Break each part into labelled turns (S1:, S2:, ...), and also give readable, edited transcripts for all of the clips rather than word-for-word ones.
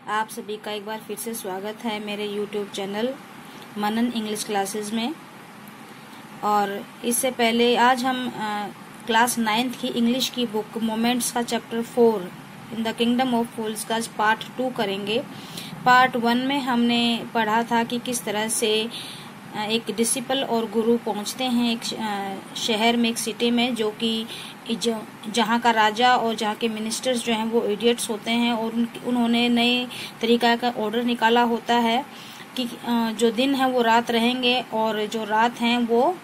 S1: आप सभी का एक बार फिर से स्वागत है मेरे YouTube चैनल मनन इंग्लिश क्लासेस में। और इससे पहले आज हम क्लास 9th की इंग्लिश की बुक मोमेंट्स का chapter 4 in the kingdom of fools का पार्ट 2 करेंगे। पार्ट 1 में हमने पढ़ा था कि किस तरह से एक डिसिपल और गुरु पहुंचते हैं एक शहर में, एक सिटी में, जो कि जहाँ का राजा और जहाँ के मिनिस्टर्स जो हैं वो इडियट्स होते हैं और उन्होंने नए तरीका का ऑर्डर निकाला होता है कि जो दिन है वो रात रहेंगे और जो रात हैं वो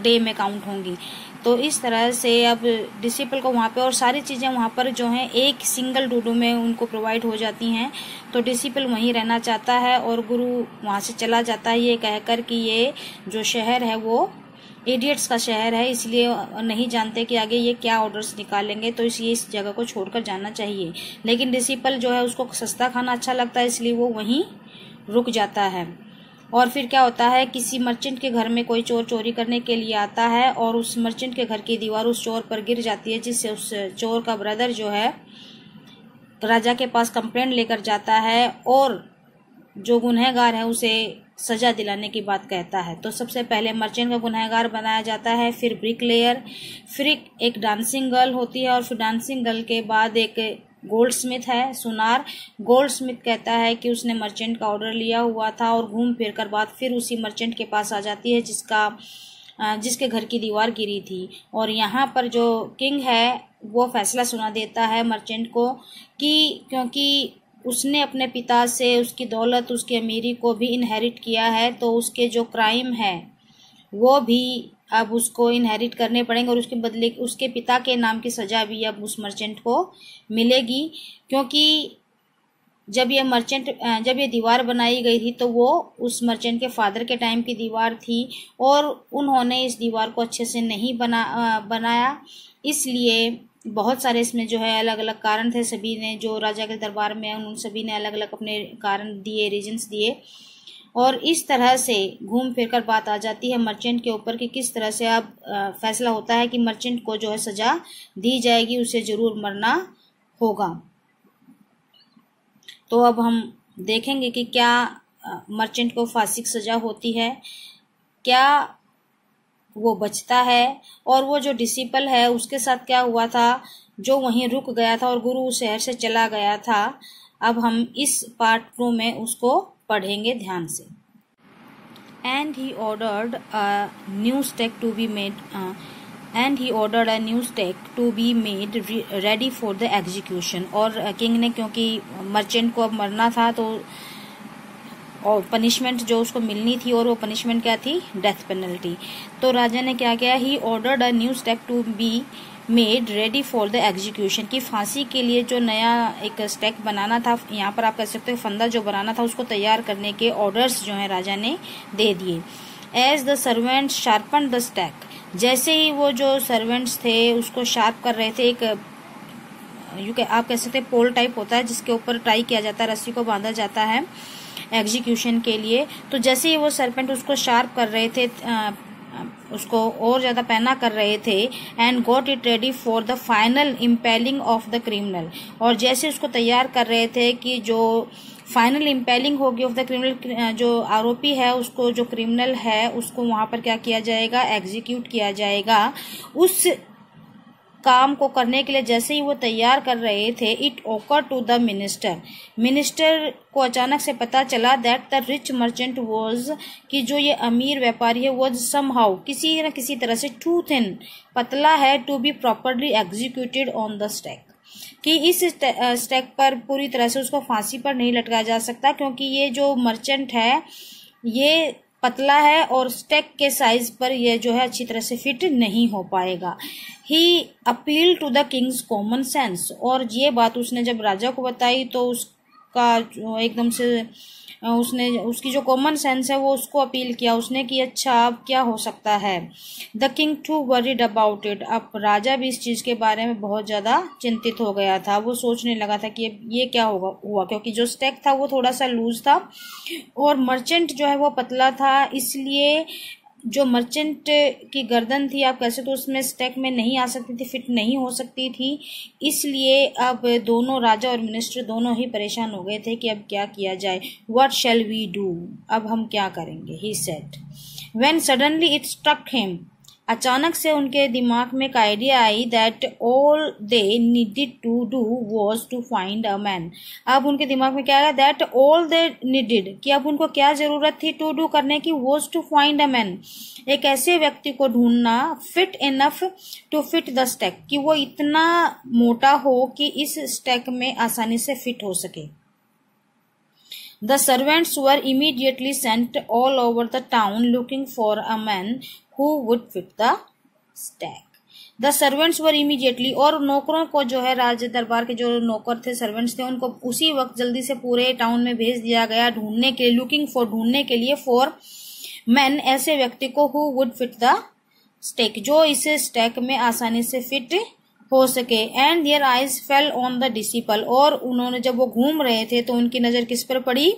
S1: डे में काउंट होंगी। तो इस तरह से अब डिसिपल को वहाँ पे और सारी चीज़ें वहाँ पर जो हैं एक सिंगल डूडू में उनको प्रोवाइड हो जाती हैं। तो डिसिपल वहीं रहना चाहता है और गुरु वहाँ से चला जाता है ये कहकर कि ये जो शहर है वो इडियट्स का शहर है, इसलिए नहीं जानते कि आगे ये क्या ऑर्डर्स निकालेंगे, तो इसलिए इस जगह को छोड़कर जाना चाहिए। लेकिन डिसिपल जो है उसको सस्ता खाना अच्छा लगता है, इसलिए वो वहीं रुक जाता है। और फिर क्या होता है, किसी मर्चेंट के घर में कोई चोर चोरी करने के लिए आता है और उस मर्चेंट के घर की दीवार उस चोर पर गिर जाती है, जिससे उस चोर का ब्रदर जो है राजा के पास कंप्लेंट लेकर जाता है और जो गुनहगार है उसे सजा दिलाने की बात कहता है। तो सबसे पहले मर्चेंट का गुनहगार बनाया जाता है, फिर ब्रिकलेयर, फिर एक डांसिंग गर्ल होती है और फिर डांसिंग गर्ल के बाद एक गोल्ड स्मिथ है, सुनार। गोल्ड स्मिथ कहता है कि उसने मर्चेंट का ऑर्डर लिया हुआ था और घूम फिर कर बात फिर उसी मर्चेंट के पास आ जाती है जिसके घर की दीवार गिरी थी। और यहाँ पर जो किंग है वो फैसला सुना देता है मर्चेंट को कि क्योंकि उसने अपने पिता से उसकी दौलत, उसकी अमीरी को भी इनहेरिट किया है, तो उसके जो क्राइम है वो भी अब उसको इनहेरिट करने पड़ेंगे और उसके बदले उसके पिता के नाम की सजा भी अब उस मर्चेंट को मिलेगी। क्योंकि जब ये दीवार बनाई गई थी तो वो उस मर्चेंट के फादर के टाइम की दीवार थी और उन्होंने इस दीवार को अच्छे से नहीं बनाया, इसलिए बहुत सारे इसमें जो है अलग अलग कारण थे। सभी ने जो राजा के दरबार में उन सभी ने अलग अलग अपने कारण दिए, रीजंस दिए, और इस तरह से घूम फिर कर बात आ जाती है मर्चेंट के ऊपर कि किस तरह से अब फैसला होता है कि मर्चेंट को जो है सजा दी जाएगी, उसे जरूर मरना होगा। तो अब हम देखेंगे कि क्या मर्चेंट को फांसी की सजा होती है, क्या वो बचता है, और वो जो डिसिपल है उसके साथ क्या हुआ था जो वहीं रुक गया था और गुरु उस शहर से चला गया था। अब हम इस पार्ट 2 में उसको पढ़ेंगे ध्यान से। And he ordered a new stake to be made ready for the execution। और किंग ने, क्योंकि मर्चेंट को अब मरना था, तो और पनिशमेंट जो उसको मिलनी थी, और वो पनिशमेंट क्या थी, डेथ पेनल्टी। तो राजा ने क्या किया, he ordered a new stake to be made ready for the execution, की फांसी के लिए जो नया एक स्टेक बनाना था, यहाँ पर आप कह सकते हो फंदा जो बनाना था, उसको तैयार करने के ऑर्डर्स जो है राजा ने दे दिए। As the servants sharpen the stake, जैसे ही वो जो सर्वेंट्स थे उसको शार्प कर रहे थे, एक आप कह सकते हैं पोल टाइप होता है जिसके ऊपर टाई किया जाता है, रस्सी को बांधा जाता है एग्जीक्यूशन के लिए। तो जैसे ही वो सर्पेंट उसको शार्प कर रहे थे, उसको और ज्यादा पैना कर रहे थे, and got it ready for the final impelling of the criminal, और जैसे उसको तैयार कर रहे थे कि जो फाइनल इम्पेलिंग होगी ऑफ द क्रिमिनल, जो आरोपी है उसको, जो क्रिमिनल है उसको वहां पर क्या किया जाएगा, एग्जीक्यूट किया जाएगा। उस काम को करने के लिए जैसे ही वो तैयार कर रहे थे, इट ओकर टू द मिनिस्टर को अचानक से पता चला that the rich merchant was, कि जो ये अमीर व्यापारी है, वॉज समहाउ, किसी न किसी तरह से, टू थिन, पतला है, to be properly executed on the stake, कि इस स्टेक पर पूरी तरह से उसको फांसी पर नहीं लटकाया जा सकता, क्योंकि ये जो मर्चेंट है ये पतला है और स्टेक के साइज पर यह जो है अच्छी तरह से फिट नहीं हो पाएगा। He appeal to the king's common sense, और ये बात उसने जब राजा को बताई तो उसका जो एकदम से उसने उसकी जो कॉमन सेंस है वो उसको अपील किया उसने कि अच्छा अब क्या हो सकता है। The king to worried about it, अब राजा भी इस चीज के बारे में बहुत ज्यादा चिंतित हो गया था। वो सोचने लगा था कि ये क्या हुआ, क्योंकि जो स्टेक था वो थोड़ा सा लूज था और मर्चेंट जो है वो पतला था, इसलिए जो मर्चेंट की गर्दन थी, आप कैसे तो उसमें स्टैक में नहीं आ सकती थी, फिट नहीं हो सकती थी। इसलिए अब दोनों राजा और मिनिस्टर दोनों ही परेशान हो गए थे कि अब क्या किया जाए। व्हाट शैल वी डू, अब हम क्या करेंगे, he said. When suddenly it struck him, अचानक से उनके दिमाग में एक आइडिया आई that all they needed to do was to find a man. अब उनके दिमाग में क्या आया, दैट ऑल दे नीडेड, कि अब उनको क्या जरूरत थी टू डू करने की, was to find a man, एक ऐसे व्यक्ति को ढूंढना, fit enough to fit the stack, कि वो इतना मोटा हो कि इस स्टैक में आसानी से फिट हो सके। The servants were immediately sent all over the town looking for a man who would fit the stack. The servants were immediately, और नौकरों को जो है राज दरबार के जो नौकर थे, सर्वेंट्स थे, उनको उसी वक्त जल्दी से पूरे टाउन में भेज दिया गया ढूंढने के लिए, लुकिंग फॉर, ढूंढने के लिए, फॉर मैन, ऐसे व्यक्ति को, who would fit the stack, जो इस स्टैक में आसानी से फिट हो सके। And their eyes fell on the disciple, और उन्होंने जब वो घूम रहे थे तो उनकी नजर किस पर पड़ी,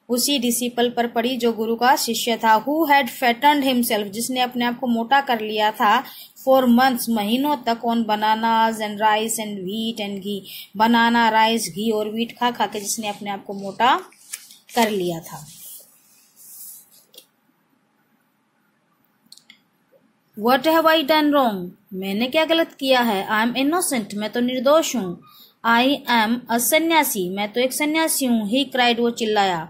S1: उसी डिसिपल पर पड़ी जो गुरु का शिष्य था। हु हैड फैटन्ड हिमसेल्फ, जिसने अपने आप को मोटा कर लिया था, फॉर मंथ्स, महीनों तक, on bananas and rice and wheat and ghee, banana, rice, घी और व्हीट खा खा के जिसने अपने आप को मोटा कर लिया था। What have I done wrong? मैंने क्या गलत किया है? I am innocent, मैं तो निर्दोष हूँ। I am a सन्यासी, मैं तो एक सन्यासी हूँ। He cried, वो चिल्लाया।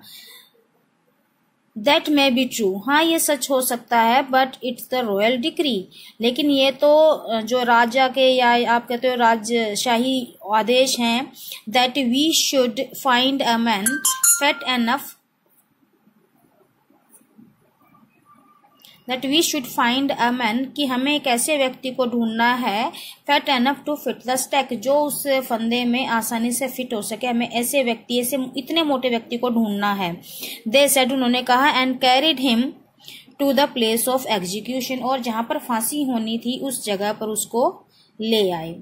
S1: That may be true, हाँ ये सच हो सकता है, but it's the royal decree, लेकिन ये तो जो राजा के, या आप कहते हो राजशाही आदेश हैं, that we should find a man fat enough, that we should find a man, कि हमें एक ऐसे व्यक्ति को ढूंढना है, fat enough to fit the stack, जो उस फंदे में आसानी से फिट हो सके, हमें ऐसे व्यक्ति, ऐसे इतने मोटे व्यक्ति को ढूंढना है। They said, उन्होंने कहा, and carried him to the place of execution, और जहां पर फांसी होनी थी उस जगह पर उसको ले आए।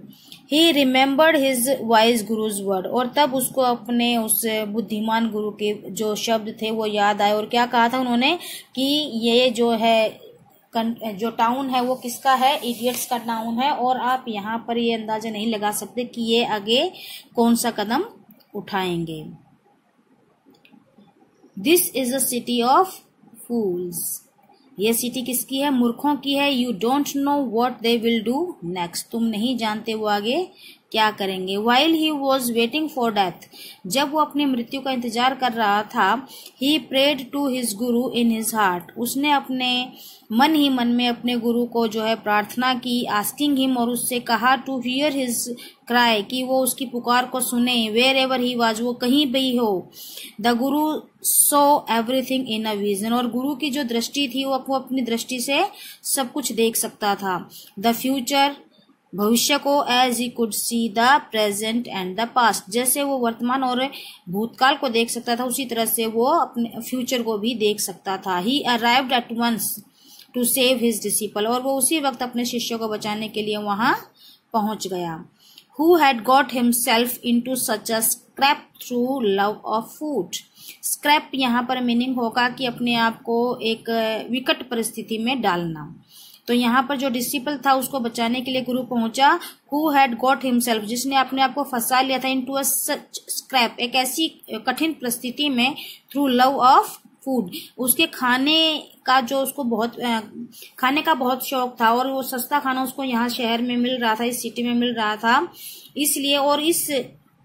S1: He remembered his wise guru's word, और तब उसको अपने उस बुद्धिमान गुरु के जो शब्द थे वो याद आए। और क्या कहा था उन्होंने, कि ये जो है जो टाउन है वो किसका है, इडियट्स का टाउन है, और आप यहाँ पर ये अंदाजा नहीं लगा सकते कि ये आगे कौन सा कदम उठाएंगे। This is a city of fools, ये सिटी किसकी है, मूर्खों की है। You don't know what they will do next, तुम नहीं जानते वो आगे क्या करेंगे। While he was waiting for death, जब वो अपनी मृत्यु का इंतजार कर रहा था, ही prayed to his Guru in his heart, उसने अपने मन ही मन में अपने गुरु को जो है प्रार्थना की, आस्किंग हिम, और उससे कहा, टू हियर हिज क्राई, कि वो उसकी पुकार को सुने, वेर एवर ही वाज, वो कहीं भी हो। The Guru so everything in a vision, और गुरु की जो दृष्टि थी वो अपनी दृष्टि से सब कुछ देख सकता था। द फ्यूचर, भविष्य को, as he could see the present and the past, जैसे वो वर्तमान और भूतकाल को देख सकता था उसी तरह से वो अपने फ्यूचर को भी देख सकता था। He arrived at once to save his disciple, और वो उसी वक्त अपने शिष्य को बचाने के लिए वहां पहुंच गया। Who had got himself into such a scrap through love of food, scrap यहाँ पर मीनिंग होगा कि अपने आप को एक विकट परिस्थिति में डालना। तो यहाँ पर जो डिसिपल था उसको बचाने के लिए गुरु पहुंचा। हु हैड गॉट हिमसेल्फ, जिसने अपने आप को फंसा लिया था, इनटू अ सच स्क्रैप, एक ऐसी कठिन परिस्थिति में, थ्रू लव ऑफ फूड, उसके खाने का जो उसको बहुत खाने का बहुत शौक था, और वो सस्ता खाना उसको यहाँ शहर में मिल रहा था, इस सिटी में मिल रहा था, इसलिए, और इस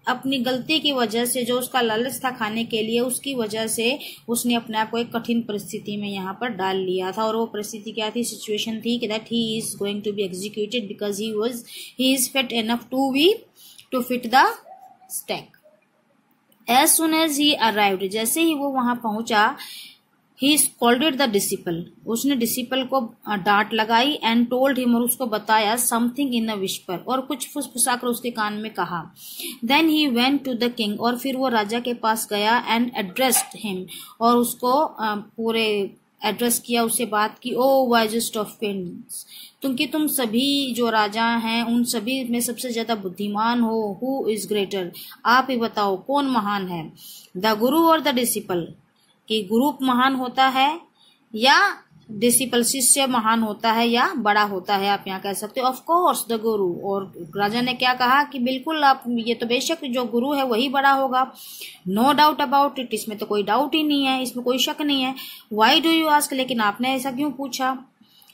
S1: अपनी गलती की वजह से जो उसका लालच था खाने के लिए, उसकी वजह से उसने अपने आप को एक कठिन परिस्थिति में यहाँ पर डाल लिया था। और वो परिस्थिति क्या थी, सिचुएशन थी कि that he is going to be executed because he is fit enough to fit the stack. As soon as he arrived, जैसे ही वो वहां पहुंचा, ही स्कॉल्डेड द डिसिपल, उसने डिसिपल को डांट लगाई, एंड टोल्ड हिम, और उसको बताया, समथिंग इन अ विस्पर, और कुछ फुसफुसाकर उसके कान में कहा। Then he went to the king, और फिर वो राजा के पास गया, एंड एड्रेस्ड हिम, और उसको पूरे एड्रेस किया, उससे बात की। ओ वाइजेस्ट ऑफ किंग्स, तुम सभी जो राजा हैं उन सभी में सबसे ज्यादा बुद्धिमान हो। हु इज ग्रेटर, आप ही बताओ कौन महान है। द गुरु और द डिसिपल, कि गुरु महान होता है या डिसिपल शिष्य महान होता है या बड़ा होता है, आप यहाँ कह सकते हो। ऑफ कोर्स द गुरु, और राजा ने क्या कहा कि बिल्कुल आप, ये तो बेशक जो गुरु है वही बड़ा होगा। नो डाउट अबाउट इट, इसमें तो कोई डाउट ही नहीं है, इसमें कोई शक नहीं है। वाई डू यू आस्क, लेकिन आपने ऐसा क्यों पूछा।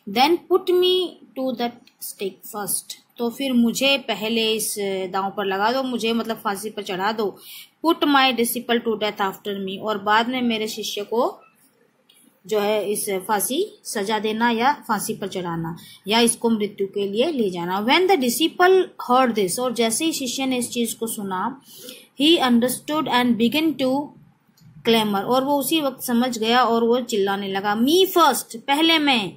S1: Then put me to that stake first, तो फिर मुझे पहले इस दांव पर लगा दो, मुझे मतलब फांसी पर चढ़ा दो। Put my disciple to death after me, और बाद में मेरे शिष्य को जो है इस फांसी सजा देना या फांसी पर चढ़ाना या इसको मृत्यु के लिए ले जाना। When the disciple heard this, और जैसे ही शिष्य ने इस चीज को सुना, he understood and begin to clamour, और वो उसी वक्त समझ गया और वो चिल्लाने लगा। मी फर्स्ट, पहले मैं।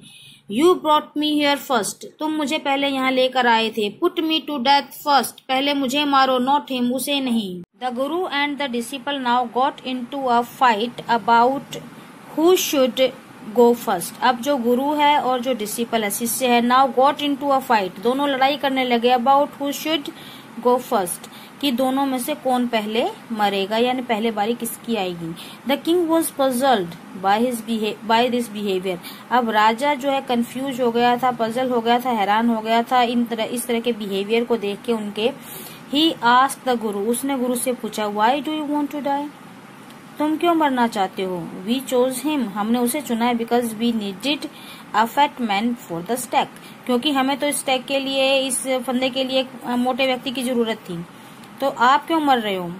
S1: You brought me here first, तुम मुझे पहले यहाँ लेकर आए थे। Put me to death first, पहले मुझे मारो, नॉट हिम, उसे नहीं। The guru and the disciple now got into a fight about who should go first. अब जो गुरु है और जो डिसिपल है, शिष्य है, now got into a fight, दोनों लड़ाई करने लगे about who should go first, कि दोनों में से कौन पहले मरेगा, यानी पहले बारी किसकी आएगी। The king was puzzled by this behaviour, अब राजा जो है कंफ्यूज हो गया था, पजल हो गया था, हैरान हो गया था इस तरह के बिहेवियर को देख के उनके। ही आस्क्ड द गुरु, उसने गुरु से पूछा, why do you want to die, तुम क्यों मरना चाहते हो। वी चोज हिम, हमने उसे चुना है, because we needed a fat man for the stack, क्योंकि हमें तो स्टैक के लिए, इस फंदे के लिए एक मोटे व्यक्ति की जरूरत थी। तो आप क्यों मर रहे हो।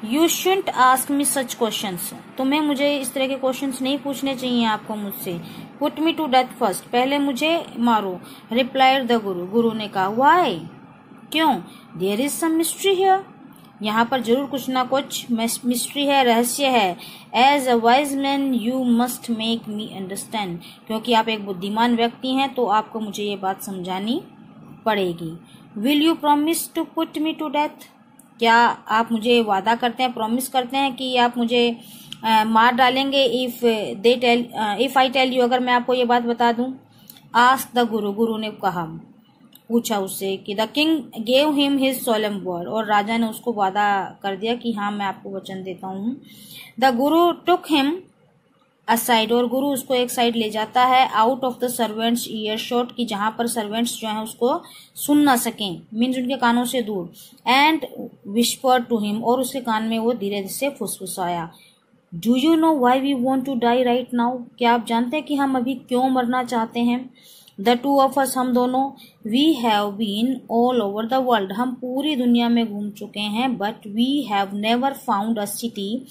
S1: You shouldn't ask me such questions, तुम्हें मुझे इस तरह के क्वेश्चंस नहीं पूछने चाहिए आपको मुझसे। Put me to death first, पहले मुझे मारो। रिप्लाइड द गुरु, गुरु ने कहा, व्हाई, क्यों। There is some mystery here, यहाँ पर जरूर कुछ ना कुछ मिस्ट्री है, रहस्य है। As a wise man you must make me understand, क्योंकि आप एक बुद्धिमान व्यक्ति हैं तो आपको मुझे ये बात समझानी पड़ेगी। Will you promise to put me to death, क्या आप मुझे वादा करते हैं, प्रॉमिस करते हैं कि आप मुझे मार डालेंगे इफ आई टेल यू, अगर मैं आपको ये बात बता दूं। आस्क द गुरु, गुरु ने कहा, पूछा उससे कि the king gave him his solemn word, और राजा ने उसको वादा कर दिया कि हाँ मैं आपको वचन देता हूँ। The Guru took him aside, और गुरु उसको एक साइड ले जाता है, out of the servants year shot, की जहां पर सर्वेंट्स जो है उसको सुन ना सकें, मीन्स उनके कानों से दूर। एंड विस्पर टू हिम, और उसके कान में वो धीरे से फुसफुसाया। Do you know why we want to die right now, क्या आप जानते हैं कि हम अभी क्यों मरना चाहते हैं। द टू ऑफ अस, हम दोनों। We have been all over the world, हम पूरी दुनिया में घूम चुके हैं। But we have never found a city,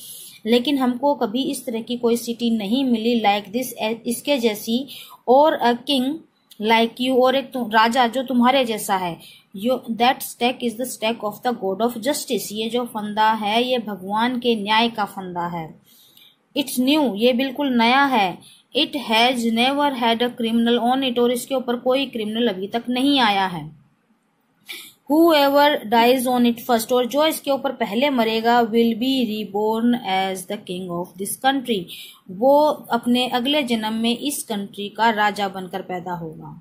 S1: लेकिन हमको कभी इस तरह की कोई सिटी नहीं मिली लाइक दिस, इसके जैसी। और अ किंग लाइक यू, और एक राजा जो तुम्हारे जैसा है। That stack is the stack of the God of justice, ये जो फंदा है ये भगवान के न्याय का फंदा है। इट्स न्यू, ये बिल्कुल नया है। It has never had a criminal on it, और इसके ऊपर कोई क्रिमिनल अभी तक नहीं आया है। Whoever dies on it first, और जो इसके ऊपर पहले मरेगा, will be reborn as the king of this country, वो अपने अगले जन्म में इस कंट्री का राजा बनकर पैदा होगा।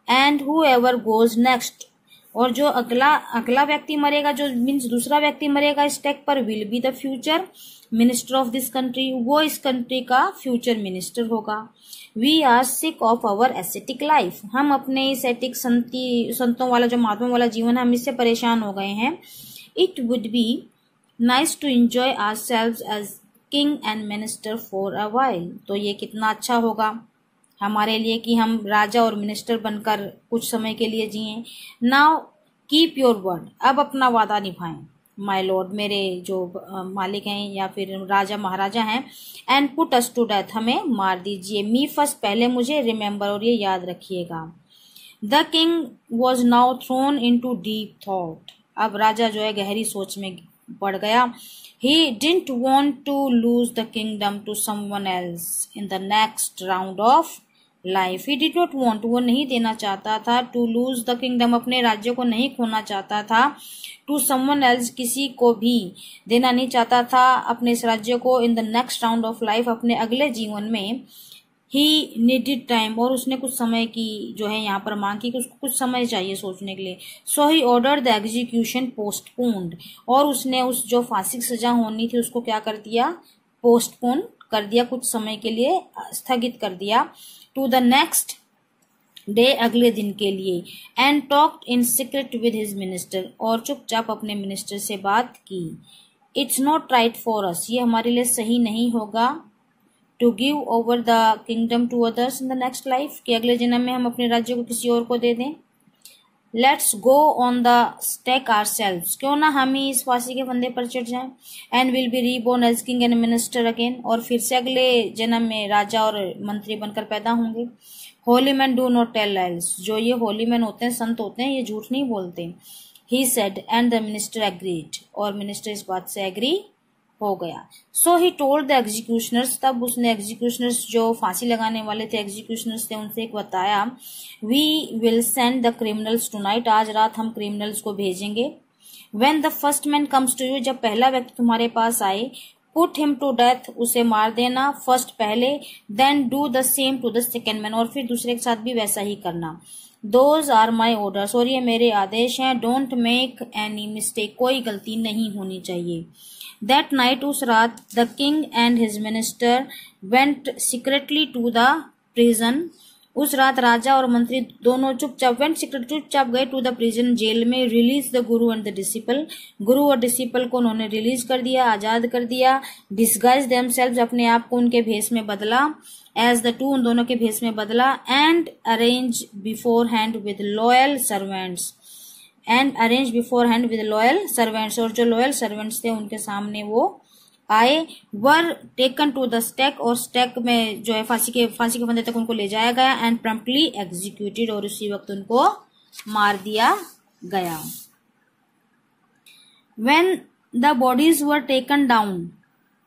S1: And whoever goes next, और जो अगला व्यक्ति मरेगा, जो मीन्स दूसरा व्यक्ति मरेगा इस टैग पर, will be the future minister of this country, वो इस कंट्री का फ्यूचर मिनिस्टर होगा। We are sick of our ascetic life, हम अपने इस एटिक संतों वाला जो महात्मा वाला जीवन है, हम इससे परेशान हो गए हैं। It would be nice to enjoy ourselves as king and minister for a while, तो ये कितना अच्छा होगा हमारे लिए कि हम राजा और मिनिस्टर बनकर कुछ समय के लिए जिएं। नाउ कीप योर वर्ड, अब अपना वादा निभाएं। माय लॉर्ड, मेरे जो मालिक हैं या फिर राजा महाराजा हैं। And put us to death, हमें मार दीजिए। मी फर्स्ट, पहले मुझे। रिमेम्बर, और ये याद रखिएगा। The king was now thrown into deep thought, अब राजा जो है गहरी सोच में पड़ गया। He didn't want to lose the kingdom to someone else in the next round of life. He did not want, वो नहीं देना चाहता था। टू लूज द किंगडम, अपने राज्य को नहीं खोना चाहता था। टू समवन एल्स, किसी को भी देना नहीं चाहता था अपने इस राज्य को। इन the next round of life, अपने अगले जीवन में। ही नीडेड टाइम, और उसने कुछ समय की जो है यहाँ पर मांग की कि उसको कुछ समय चाहिए सोचने के लिए। So he ordered the execution postponed, और उसने उस जो फांसी की सजा होनी थी उसको क्या कर दिया, पोस्टपोन कर दिया, कुछ समय के लिए स्थगित कर दिया। टू द नेक्स्ट डे, अगले दिन के लिए, and talked in secret with his minister, और चुपचाप अपने मिनिस्टर से बात की। It's not right for us, ये हमारे लिए सही नहीं होगा, to give over the kingdom to others in the next life, कि अगले जन्म में हम अपने राज्य को किसी और को दे दें। Let's go on the stake ourselves, क्यों ना हम ही इस फांसी के फंदे पर चढ़ जाएं, and will be reborn as king and minister again, और फिर से अगले जन्म में राजा और मंत्री बनकर पैदा होंगे। Holy man do not tell lies, जो ये होली मैन होते हैं, संत होते हैं, ये झूठ नहीं बोलते। He said and the minister agreed, और मिनिस्टर इस बात से एग्री हो गया। सो ही टोल्ड द एग्जीक्यूशनर्स, तब उसने एग्जीक्यूशनर्स, जो फांसी लगाने वाले थे एग्जीक्यूशनर्स थे, उनसे एक बताया, we will send the criminals tonight, आज रात हम क्रिमिनल्स को भेजेंगे। When the first man comes to you, जब पहला व्यक्ति तुम्हारे पास आए, पुट हिम टू डेथ, उसे मार देना फर्स्ट पहले, then do the same to the second man, और फिर दूसरे के साथ भी वैसा ही करना। दोज आर माई ऑर्डर्स, और ये मेरे आदेश हैं। डोंट मेक एनी मिस्टेक, कोई गलती नहीं होनी चाहिए। दैट नाइट, उस रात, the king and his minister went secretly to the prison, उस रात राजा और मंत्री दोनों चुपचाप गए टू द प्रिजन, जेल में। Release the guru and the disciple, गुरु और डिसिपल को उन्होंने रिलीज कर दिया, आजाद कर दिया। डिस्गाइज देमसेल्व्स, अपने आप को उनके भेष में बदला। एज द टू, उन दोनों के भेष में बदला। And arrange beforehand with loyal servants, और जो लॉयल सर्वेंट्स थे उनके सामने वो आए। Were taken to the stake, और स्टेक में जो है फांसी के फंदे तक उनको ले जाया गया। एंड प्रम्प्टली एग्जीक्यूटेड, और उसी वक्त उनको मार दिया गया। When the bodies were taken down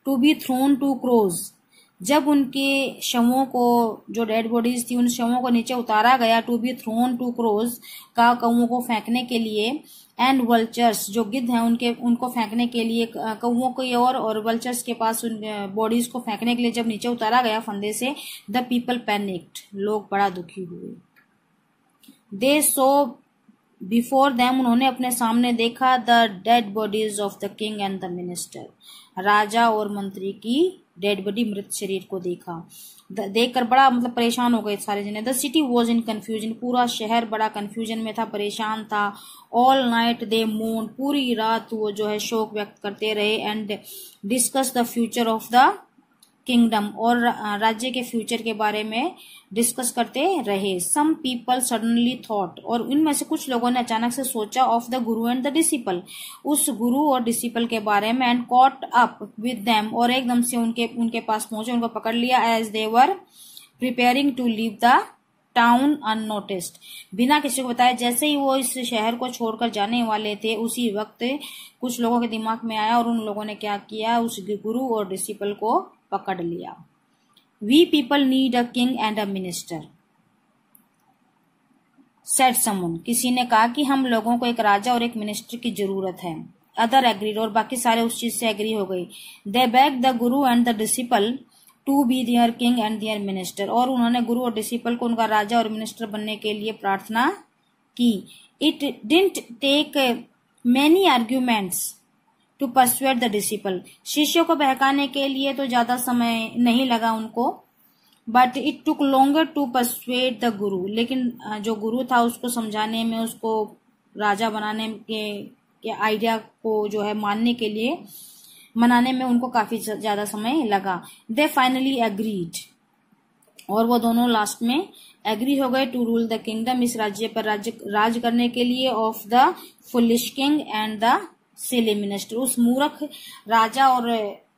S1: to be thrown to crows, जब उनके शवों को, जो डेड बॉडीज थी, उन शवों को नीचे उतारा गया, to be thrown to crows, का कौओं को फेंकने के लिए। एंड वल्चर्स, जो गिद्ध हैं उनको फेंकने के लिए कौओं की ओर, और वल्चर्स के पास उन बॉडीज को फेंकने के लिए जब नीचे उतारा गया फंदे से, द पीपल पैनिक्ड, लोग बड़ा दुखी हुए। दे सो बिफोर देम, उन्होंने अपने सामने देखा, the dead bodies of the king and the minister, राजा और मंत्री की डेड बॉडी, मृत शरीर को देखा। देखकर बड़ा परेशान हो गए सारे जने। The city was in confusion, पूरा शहर बड़ा कंफ्यूजन में था, परेशान था। ऑल नाइट दे मून, पूरी रात वो जो है शोक व्यक्त करते रहे। And discuss the future of the kingdom, और राज्य के फ्यूचर के बारे में डिस्कस करते रहे। सम पीपल सडनली थॉट, और इनमें से कुछ लोगों ने अचानक से सोचा, of the guru and the disciple, उस गुरु और डिसिपल के बारे में। And caught up with them, और एकदम से उनके पास पहुंचे, उनको पकड़ लिया। As they were preparing to leave the town unnoticed, बिना किसी को बताए, जैसे ही वो इस शहर को छोड़कर जाने वाले थे, उसी वक्त कुछ लोगों के दिमाग में आया, और उन लोगों ने क्या किया, उस गुरु और डिसिपल को पकड़ लिया। We people need a king and a minister, said someone, किसी ने कहा कि हम लोगों को एक राजा और एक मिनिस्टर की जरूरत है। अदर एग्रीड, और बाकी सारे उस चीज से एग्री हो गई। They beg the guru and the disciple to be their king and their minister, और उन्होंने गुरु और डिसिपल को उनका राजा और मिनिस्टर बनने के लिए प्रार्थना की। It didn't take many arguments to persuade the disciple, शिष्यों को बहकाने के लिए तो ज्यादा समय नहीं लगा उनको। But it took longer to persuade the guru, लेकिन जो गुरु था उसको समझाने में, उसको राजा बनाने के आइडिया को जो है मनाने में उनको काफी ज्यादा समय लगा। दे फाइनली एग्रीड, और वो दोनों लास्ट में एग्री हो गए, टू रूल द किंगडम, इस राज्य पर राज करने के लिए। Of the foolish king and the silly minister, उस मूर्ख राजा और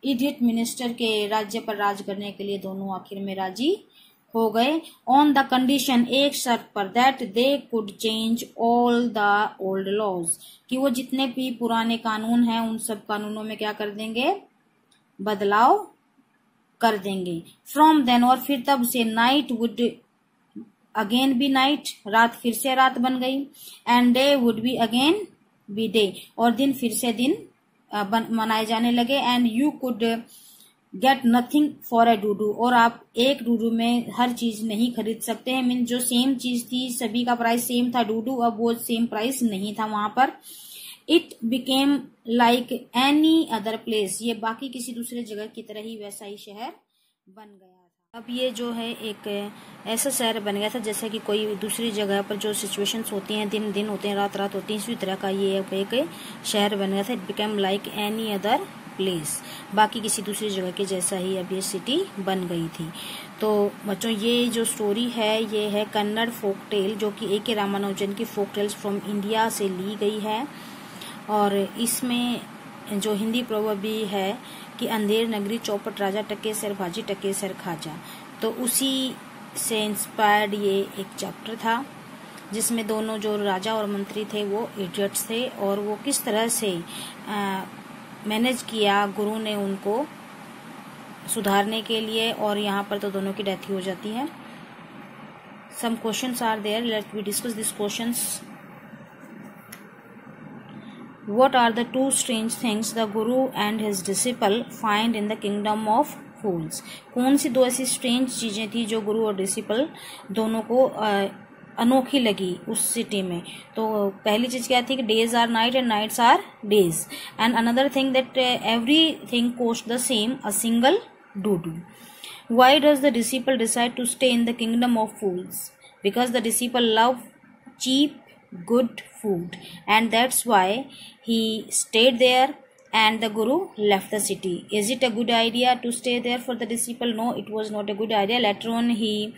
S1: इडियट मिनिस्टर के राज्य पर राज करने के लिए दोनों आखिर में राजी हो गए। ऑन द कंडीशन, एक शर्त पर, that they could change all the old laws, कि वो जितने भी पुराने कानून हैं उन सब कानूनों में क्या कर देंगे, बदलाव कर देंगे। फ्रॉम देन, और फिर तब से, night would again be night, रात फिर से रात बन गई। And day would be again be day, और दिन फिर से दिन मनाए जाने लगे। And you could get nothing for a duddu, और आप एक डूडू में हर चीज नहीं खरीद सकते हैं। मीन जो सेम चीज थी, सभी का प्राइस सेम था, डूडू, अब वो सेम प्राइस नहीं था वहां पर। It became like any other place, ये बाकी किसी दूसरे जगह की तरह ही वैसा ही शहर बन गया था। अब ये जो है एक ऐसा शहर बन गया था जैसे कि कोई दूसरी जगह पर जो सिचुएशंस होती हैं, दिन दिन होते हैं, रात रात होती हैं, इसी तरह का ये एक शहर बन गया था। It become like any other place, बाकी किसी दूसरी जगह के जैसा ही अब ये सिटी बन गई थी। तो बच्चों ये जो स्टोरी है ये है कन्नड़ फोक टेल, जो कि ए के रामानुजन की फोक टेल्स फ्रॉम इंडिया से ली गई है। और इसमें जो हिंदी प्रोवर्ब भी है कि अंधेर नगरी चौपट राजा टके सर भाजी टके सर खाजा, तो उसी से इंस्पायर्ड ये एक चैप्टर था जिसमें दोनों जो राजा और मंत्री थे वो इडियट्स थे और वो किस तरह से मैनेज किया गुरु ने उनको सुधारने के लिए, और यहाँ पर तो दोनों की डेथ ही हो जाती है। Some questions are there, let we discuss this questions. What are the two strange things the Guru and his disciple find in the kingdom of fools? कौन सी दो ऐसी स्ट्रेंज चीजें थी जो गुरु और डिसिपल दोनों को अनोखी लगी उस सिटी में? तो पहली चीज क्या थी कि days are night and nights are days, and another thing that everything cost the same, a single डूडू. Why does the disciple decide to stay in the kingdom of fools? Because the disciple love cheap good food, and that's why he stayed there and the guru left the city. Is it a good idea to stay there for the disciple? No, it was not a good idea. Later on he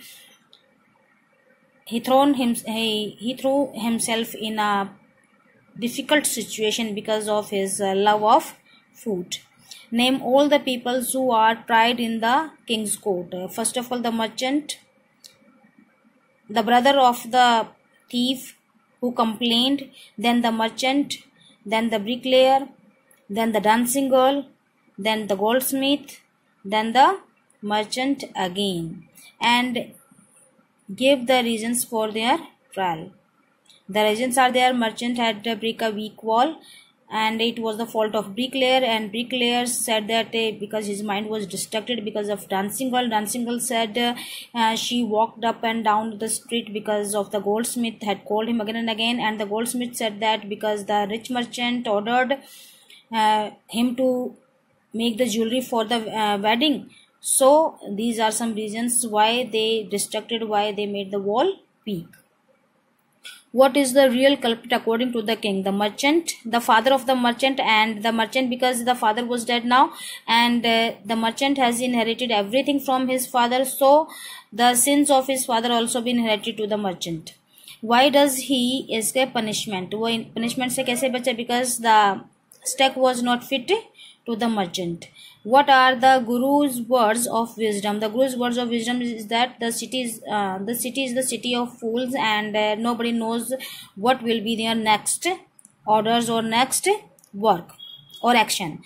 S1: threw himself in a difficult situation because of his love of food. Name all the people who are tried in the king's court. First of all, the merchant, the brother of the thief who complained, then the merchant, then the bricklayer, then the dancing girl, then the goldsmith, then the merchant again, and give the reasons for their trial. The reasons are there: merchant had to break a weak wall and it was the fault of bricklayer, and bricklayer said that because his mind was distracted because of dancing girl. Dancing girl said she walked up and down the street because of the goldsmith had called him again and again, and the goldsmith said that because the rich merchant ordered him to make the jewelry for the wedding. So these are some reasons why they distracted, why they made the wall weak. What is the real culprit according to the king? The merchant, the father of the merchant, and the merchant because the father was dead now, and the merchant has inherited everything from his father, so the sins of his father also been inherited to the merchant. Why does he escape punishment? वो punishment से कैसे बचा? Because the stake was not fit to the merchant. What are the guru's words of wisdom? The guru's words of wisdom is that the city is the city of fools, and nobody knows what will be their next orders or next work or action.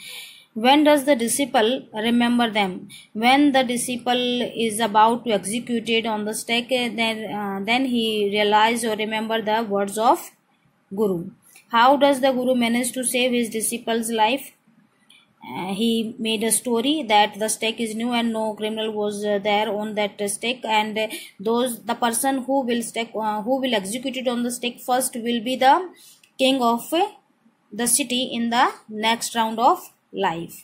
S1: When does the disciple remember them? When the disciple is about to execute it on the stake, then he realize or remember the words of Guru. How does the Guru manage to save his disciple's life? He made a story that the stake is new and no criminal was there on that stake, and the person who will execute it on the stake first will be the king of the city in the next round of life.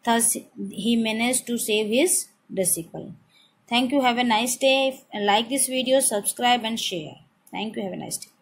S1: Thus he managed to save his disciple. Thank you. Have a nice day. Like this video, subscribe and share. Thank you. Have a nice day.